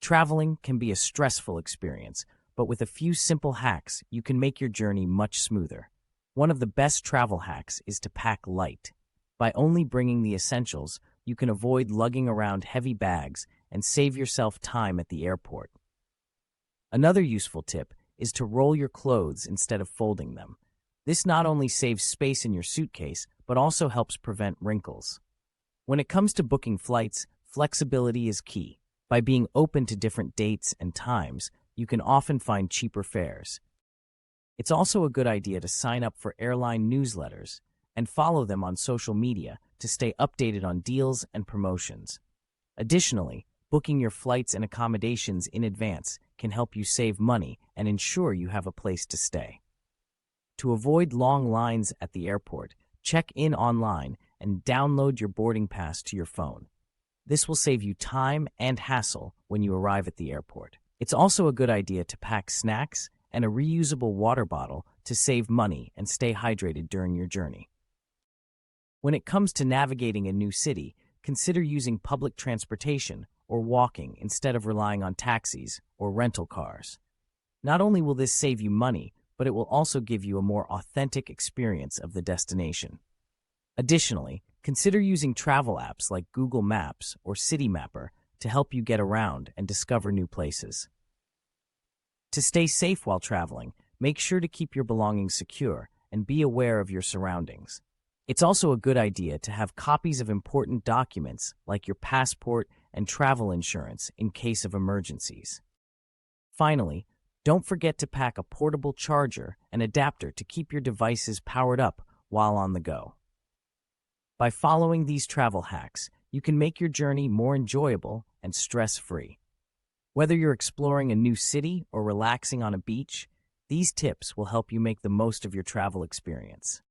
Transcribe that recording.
Traveling can be a stressful experience, but with a few simple hacks, you can make your journey much smoother. One of the best travel hacks is to pack light. By only bringing the essentials, you can avoid lugging around heavy bags and save yourself time at the airport. Another useful tip is to roll your clothes instead of folding them. This not only saves space in your suitcase, but also helps prevent wrinkles. When it comes to booking flights, flexibility is key. By being open to different dates and times, you can often find cheaper fares. It's also a good idea to sign up for airline newsletters and follow them on social media to stay updated on deals and promotions. Additionally, booking your flights and accommodations in advance can help you save money and ensure you have a place to stay. To avoid long lines at the airport, check in online and download your boarding pass to your phone. This will save you time and hassle when you arrive at the airport. It's also a good idea to pack snacks and a reusable water bottle to save money and stay hydrated during your journey. When it comes to navigating a new city, consider using public transportation or walking instead of relying on taxis or rental cars. Not only will this save you money, but it will also give you a more authentic experience of the destination. Additionally, consider using travel apps like Google Maps or City Mapper to help you get around and discover new places. To stay safe while traveling, make sure to keep your belongings secure and be aware of your surroundings. It's also a good idea to have copies of important documents like your passport and travel insurance in case of emergencies. Finally, don't forget to pack a portable charger and adapter to keep your devices powered up while on the go. By following these travel hacks, you can make your journey more enjoyable and stress-free. Whether you're exploring a new city or relaxing on a beach, these tips will help you make the most of your travel experience.